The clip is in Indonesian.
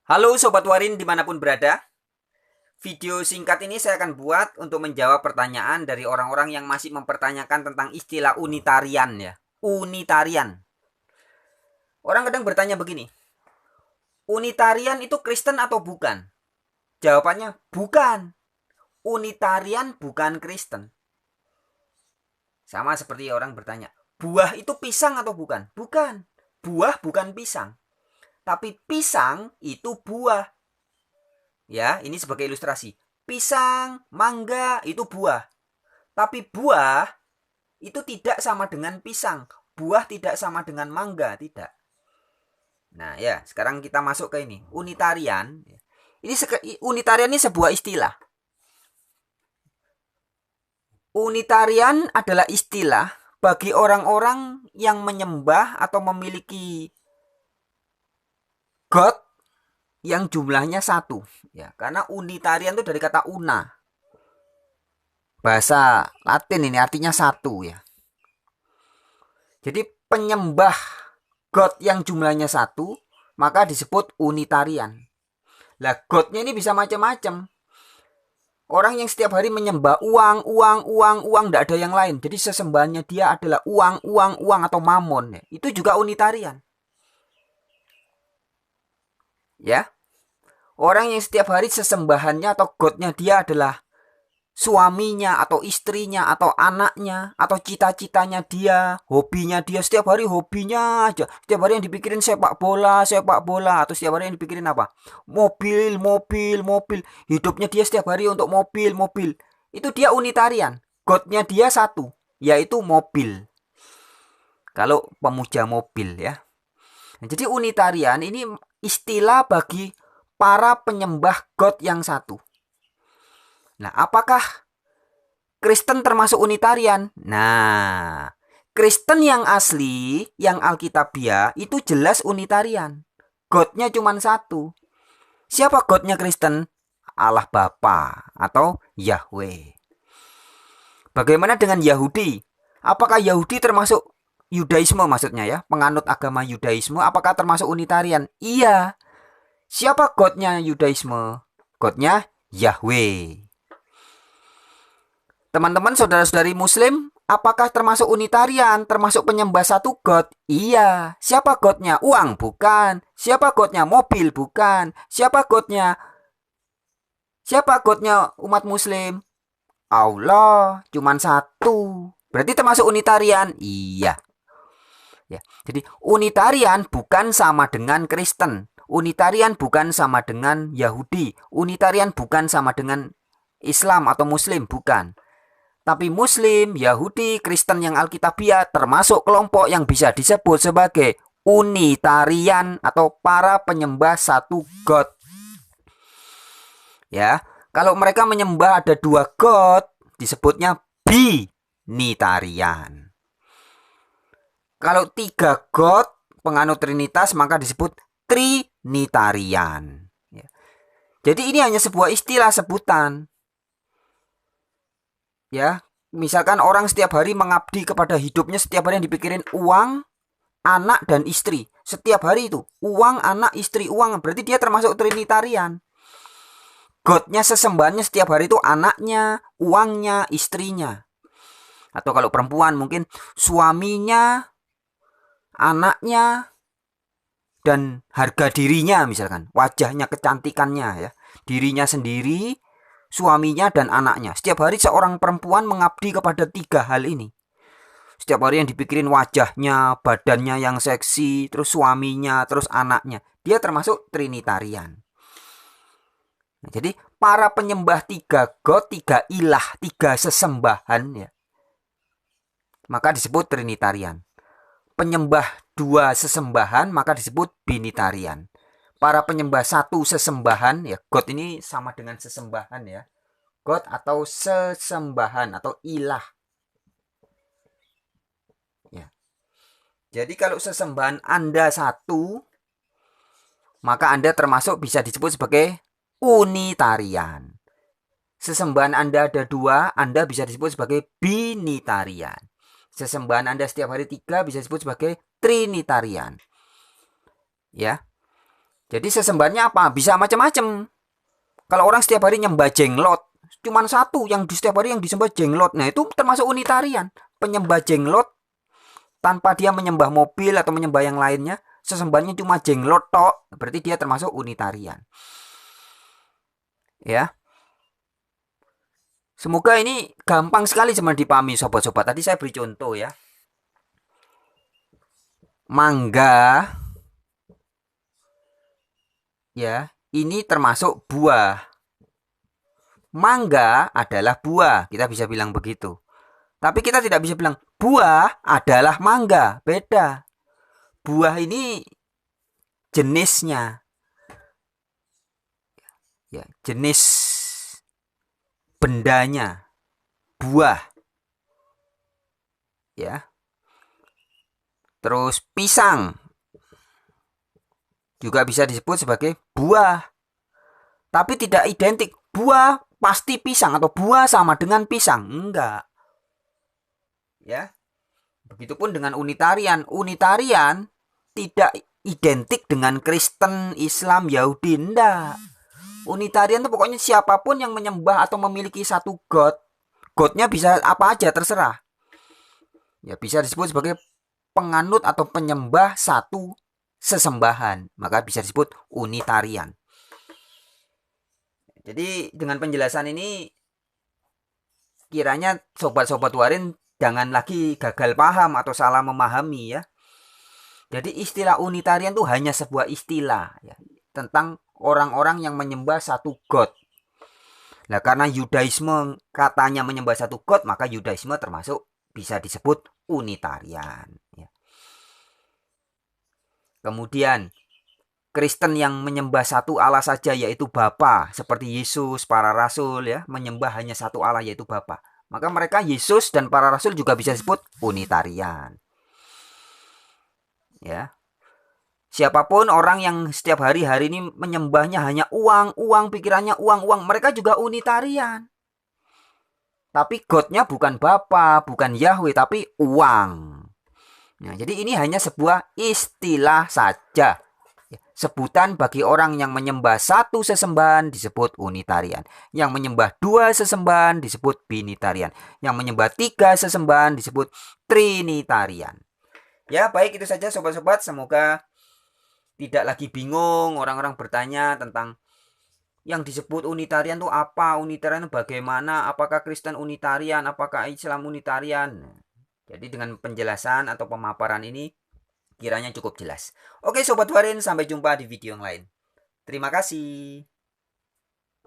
Halo Sobat Warin dimanapun berada. Video singkat ini saya akan buat untuk menjawab pertanyaan dari orang-orang yang masih mempertanyakan tentang istilah unitarian ya. Unitarian. Orang kadang bertanya begini. Unitarian itu Kristen atau bukan? Jawabannya bukan. Unitarian bukan Kristen. Sama seperti orang bertanya, buah itu pisang atau bukan? Bukan. Buah bukan pisang. Tapi pisang itu buah. Ya, ini sebagai ilustrasi. Pisang, mangga itu buah. Tapi buah itu tidak sama dengan pisang. Buah tidak sama dengan mangga, tidak. Nah, ya, sekarang kita masuk ke ini. Unitarian. Unitarian ini sebuah istilah. Unitarian adalah istilah bagi orang-orang yang menyembah atau memiliki God yang jumlahnya satu, ya, karena unitarian itu dari kata una, bahasa Latin, ini artinya satu ya. Jadi penyembah God yang jumlahnya satu maka disebut unitarian. Lah Godnya ini bisa macam-macam. Orang yang setiap hari menyembah uang, tidak ada yang lain. Jadi sesembahannya dia adalah uang atau mamon. Itu juga unitarian. Ya. Orang yang setiap hari sesembahannya atau godnya dia adalah suaminya atau istrinya atau anaknya atau cita-citanya dia, hobinya dia, setiap hari hobinya aja. Setiap hari yang dipikirin sepak bola atau setiap hari yang dipikirin apa? Mobil. Hidupnya dia setiap hari untuk mobil. Itu dia unitarian. Godnya dia satu, yaitu mobil. Kalau pemuja mobil ya. Nah, jadi unitarian ini istilah bagi para penyembah God yang satu. Nah, apakah Kristen termasuk unitarian? Nah, Kristen yang asli, yang Alkitabiah, itu jelas unitarian. God-nya cuma satu. Siapa God-nya Kristen? Allah Bapa atau Yahweh. Bagaimana dengan Yahudi? Apakah Yahudi termasuk Yudaisme maksudnya ya? Penganut agama Yudaisme, apakah termasuk unitarian? Iya. Siapa God-nya Yudaisme? God-nya Yahweh. Teman-teman saudara-saudari muslim, apakah termasuk unitarian? Termasuk penyembah satu God? Iya. Siapa God-nya? Uang? Bukan. Siapa God-nya? Mobil? Bukan. Siapa God-nya umat muslim? Allah. Cuman satu. Berarti termasuk unitarian? Iya. Ya. Jadi unitarian bukan sama dengan Kristen. Unitarian bukan sama dengan Yahudi. Unitarian bukan sama dengan Islam atau Muslim, bukan. Tapi Muslim, Yahudi, Kristen yang Alkitabiah termasuk kelompok yang bisa disebut sebagai unitarian atau para penyembah satu God. Ya, kalau mereka menyembah ada dua God, disebutnya binitarian. Kalau tiga God, penganut Trinitas, maka disebut Trinitarian. Ya. Jadi ini hanya sebuah istilah sebutan. Ya, misalkan orang setiap hari mengabdi kepada hidupnya, setiap hari yang dipikirin uang, anak dan istri. Setiap hari itu uang, anak, istri, uang. Berarti dia termasuk Trinitarian. God-nya sesembahannya setiap hari itu anaknya, uangnya, istrinya. Atau kalau perempuan mungkin suaminya, anaknya, dan harga dirinya misalkan, wajahnya, kecantikannya ya, dirinya sendiri, suaminya dan anaknya. Setiap hari seorang perempuan mengabdi kepada tiga hal ini. Setiap hari yang dipikirin wajahnya, badannya yang seksi, terus suaminya, terus anaknya. Dia termasuk Trinitarian. Nah, jadi para penyembah tiga God, tiga ilah, tiga sesembahan ya, maka disebut Trinitarian. Penyembah dua sesembahan maka disebut binitarian. Para penyembah satu sesembahan ya, God ini sama dengan sesembahan ya. God atau sesembahan atau ilah. Ya. Jadi kalau sesembahan Anda satu, maka Anda termasuk bisa disebut sebagai unitarian. Sesembahan Anda ada dua, Anda bisa disebut sebagai binitarian. Sesembahan Anda setiap hari tiga bisa disebut sebagai Trinitarian. Ya. Jadi sesembahannya apa? Bisa macam-macam. Kalau orang setiap hari nyembah jenglot, cuman satu yang di setiap hari yang disembah jenglot. Nah, itu termasuk unitarian. Penyembah jenglot tanpa dia menyembah mobil atau menyembah yang lainnya, sesembahannya cuma jenglot tok, berarti dia termasuk unitarian. Ya. Semoga ini gampang sekali sebenarnya dipahami sobat-sobat. Tadi saya beri contoh ya. Mangga ya, ini termasuk buah. Mangga adalah buah, kita bisa bilang begitu. Tapi kita tidak bisa bilang buah adalah mangga, beda. Buah ini jenisnya. Ya, jenis bendanya. Buah. Ya. Terus pisang juga bisa disebut sebagai buah. Tapi tidak identik buah pasti pisang atau buah sama dengan pisang. Enggak. Ya. Begitupun dengan unitarian. Unitarian tidak identik dengan Kristen, Islam, Yahudi. Enggak. Unitarian itu pokoknya siapapun yang menyembah atau memiliki satu God. Godnya bisa apa aja terserah. Ya bisa disebut sebagai penganut atau penyembah satu sesembahan. Maka bisa disebut unitarian. Jadi dengan penjelasan ini kiranya sobat-sobat warin jangan lagi gagal paham atau salah memahami ya. Jadi istilah unitarian itu hanya sebuah istilah ya, tentang orang-orang yang menyembah satu God. Nah karena Yudaisme katanya menyembah satu God, maka Yudaisme termasuk bisa disebut unitarian ya. Kemudian Kristen yang menyembah satu Allah saja yaitu Bapa, seperti Yesus, para rasul ya, menyembah hanya satu Allah yaitu Bapa. Maka mereka Yesus dan para rasul juga bisa disebut unitarian. Ya. Siapapun orang yang setiap hari ini menyembahnya hanya uang, pikirannya uang, mereka juga unitarian. Tapi Godnya bukan Bapa, bukan Yahweh, tapi uang. Nah, jadi ini hanya sebuah istilah saja. Sebutan bagi orang yang menyembah satu sesembahan disebut unitarian. Yang menyembah dua sesembahan disebut binitarian. Yang menyembah tiga sesembahan disebut trinitarian. Ya, baik itu saja sobat-sobat. Semoga tidak lagi bingung orang-orang bertanya tentang yang disebut unitarian itu apa, unitarian bagaimana, apakah Kristen unitarian, apakah Islam unitarian. Jadi dengan penjelasan atau pemaparan ini kiranya cukup jelas. Oke sobat warin, sampai jumpa di video yang lain. Terima kasih.